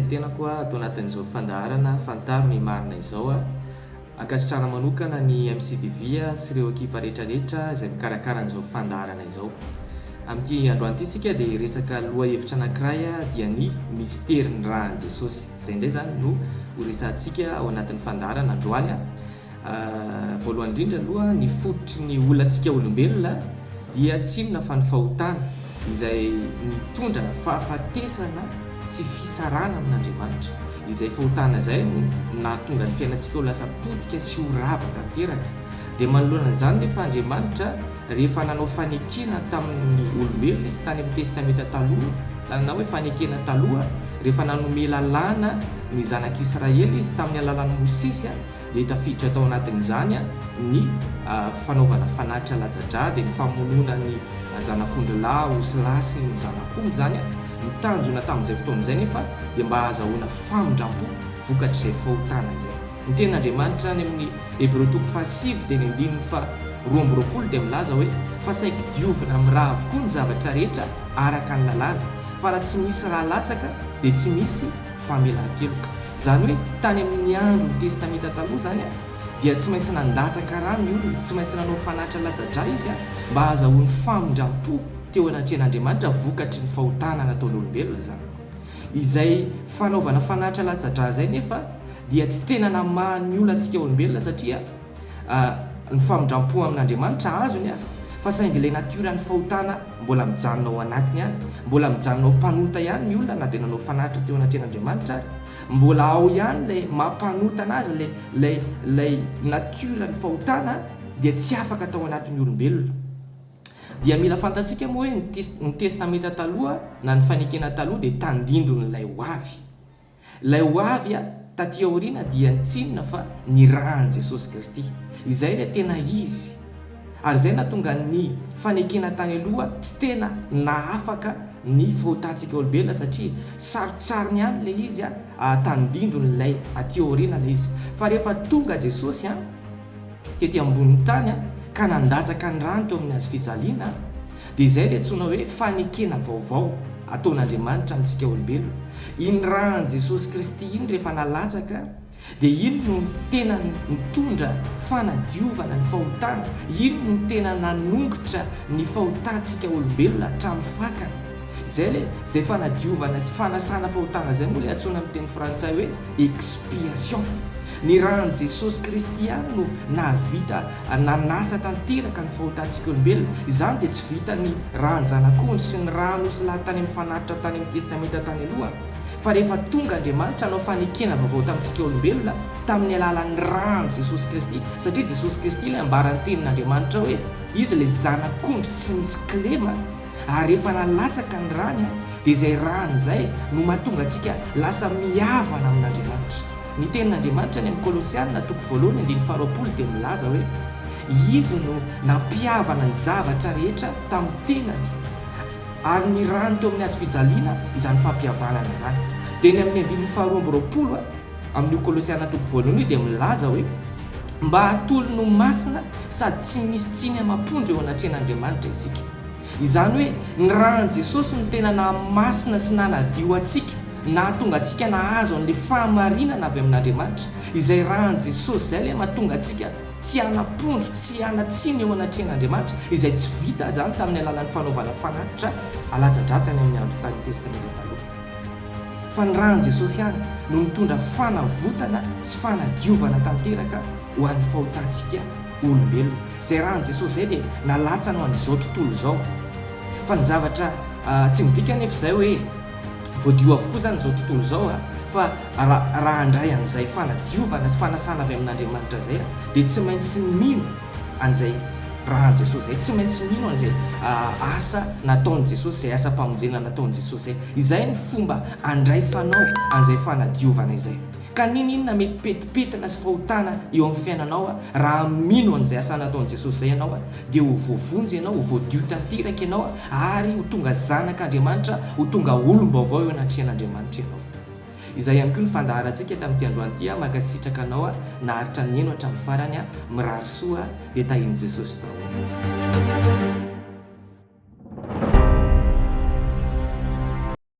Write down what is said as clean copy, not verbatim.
ny tenako atao anatin'izao fandaharana fantaro ny marina izao ankasitrana manokana ny MCTV sy ireo ekipa rehetrarehetra izay mikarakara an'izao fandaharana izao. Amin'ity androany ity sika dia resaka lohahevitra anankiray dia ny misterin'ny rahan'i Jesosy. Izay indray zany no horesantsika ao anatin'ny fandaharana androany. Voalohany indrindra aloha ny fototry ny olonantsika olombelona dia tsy inona fa ny fahotana izay mitondra fahafatesana sy fisarana amin'Andriamanitra. Izay fahotana izay nahatonga ny fiainantsika ho lasa potika sy ho rava tanteraka. Dia manoloana an'izany nefa Andriamanitra rehefa nanao fanekena tamin'ny olombelona sy tany amin'ny testamenta taloha, na hoe fanekena taloha, rehefa nanome lalàna ny zanak'Israely izy tamin'ny alalan'i Mosesy, dia tafiditra tao anatin'izany ny fanaovana fanatitra latsa-drà dia ny famonoana ny zanak'ondry lahy, osy lahy sy ny zanak'omby zany mitanjona tamin'izay fotoana izay nefa dia mba ahazahoana famindrampo vokatr'izay fahotana izay. Ny tenin'Andriamanitra any amin'ny Hébreux 7 dia ny 2:20 dia milaza hoe fa saika diovina amin'ny raha avokoa ny zavatra rehetra araka ny lalàna, fa raha tsy misy raha latsaka dia tsy misy famelan-keloka. Zany hoe tany amin'ny andro ny testamenta taloha zany dia tsy maintsy nandatsaka rano ny olona, tsy maintsy nanao fanatitra latsa-drà izy mba ahazahoany famindrampo teo anatrehan'Andriamanitra vokatry ny fahotana nataon'olombelona zany. Izay fanaovana fanatitra latsa-drà izay nefa dia tsy tena namahan'ny olona antsika olombelona satria ny famindrampo amin'Andriamanitra azony fa saingy ilay natiora ny fahotana mbola mijanona ao anatiny ihany, mbola mijanona ao mpanota ihany ny olona na dia nanao fanatitra teo anatrehan'Andriamanitra, mbola ao ihany lay mampanota anazy lay natiora ny fahotana dia tsy afaka tao anatin'ny olombelona. Dia mila fantatsika moa hoe ny testamenta taloha na ny fanekena taloha dia tandindon'ilay hoavy. Ilay hoavy taty aoriana dia tsinona fa ny rahan'i Jesosy Kristy. Izay ilay tena izy. Ary izay nahatonga ny fanekena tany aloha tsy tena nahafaka ny fahotantsika olombelona satria sarotsarony ihany ilay izy tandindon'ilay aty aoriana ilay izy. Fa rehefa tonga Jesosy tety ambonin'ny tany ka nandatsaka ny rano teo amin'ny hazo fijaliana dia izay ilay antsoina hoe fanekena vaovao ataon'Andriamanitra amintsika olombelona. Iny rahan'i Jesosy Kristy iny rehefa nalatsaka dia iny no tena mitondra fanadiovana ny fahotana, iny no tena nanongotra ny fahotantsika olombelona hatramin'ny fakana. Izay fanadiovana sy fanasana fahotana izay moa ilay antsoina amin'ny teny frantsay hoe expiation. Ny rahan'i Jesosy Kristy ihany no nahavita nanasa tanteraka ny fahotantsika olombelona. Izany dia tsy vita ny rahan'ny zanak'ondry sy ny rahan'ny osy lahy tany amin'ny fanatitra tany amin'ny testamenta tany aloha, fa rehefa tonga Andriamanitra hanao fanekena vaovao tamintsika olombelona tamin'ny alalan'ny rahan'i Jesosy Kristy, satria Jesosy Kristy ilay ambaran'ny tenin'Andriamanitra hoe izy ilay zanak'ondry tsy misy kilema. Ary rehefa nalatsaka ny rany dia izay rahany izay no mahatonga antsika lasa mihavana amin'Andriamanitra. Ny tenin'Andriamanitra ny amin'ny Kolosiana 1:20 dia milaza hoe izy no nampihavana ny zavatra rehetra tamin'ny tenany, ary ny rano teo amin'ny hazo fijaliana izany fampihavanana izany. Dia ny amin'ny 2:20 amin'ny Kolosiana 1:20 dia milaza hoe mba hatolo no masina sady tsy misy tsiny amam-pondra eo anatrehan'Andriamanitra isika. Izany hoe ny rahan'i Jesosy no tena nahamasina sy nanadio antsika, nahatonga antsika nahazo an'ilay fahamarinana avy amin'Andriamanitra. Izay rahan'i Jesosy izay ilay mahatonga antsika tsy hanapondro, tsy hanatsiny eo anatrehan'Andriamanitra, izay tsy vita zany tamin'ny alalan'ny fanaovana fanatitra latsa-drà tany amin'ny andro tany testamenta taloha. Fa ny rahan'i Jesosy ihany no mitondra fanavotana sy fanadiovana tanteraka ho an'ny fahotantsika olombelona. Izay rahan'i Jesosy izay dia nalatsana ho an'izao tontolo izao. Fa ny zavatra tsy midika nefa izay hoe voadio avokoa zany izao tontolo izao fa raha handray an'izay fanadiovana sy fanasana avy amin'Andriamanitra izay dia tsy maintsy mino an'izay rahan'i Jesosy izay, tsy maintsy mino an'izay asa nataon'i Jesosy, izay asa-pamonjena nataon'i Jesosy izay. Izay ny fomba andraisanao an'izay fanadiovana izay. Ka ninona mety petipetina sy fahotana eo amin'ny fiainanao raha mino an'izay asa nataon'i Jesosy izay ianao dia ho voavonjy ianao, ho voadio tanteraka ianao ary ho tonga zanak'Andriamanitra, ho tonga olom-baovao eo anatrehan'Andriamanitra ianao. Izay ihany koa ny fandaharantsika tamin'ity androany ity mankasitraka anao naharitra ny eno hatramin'ny farany mirary soa dia tahin'i Jesosy daholo.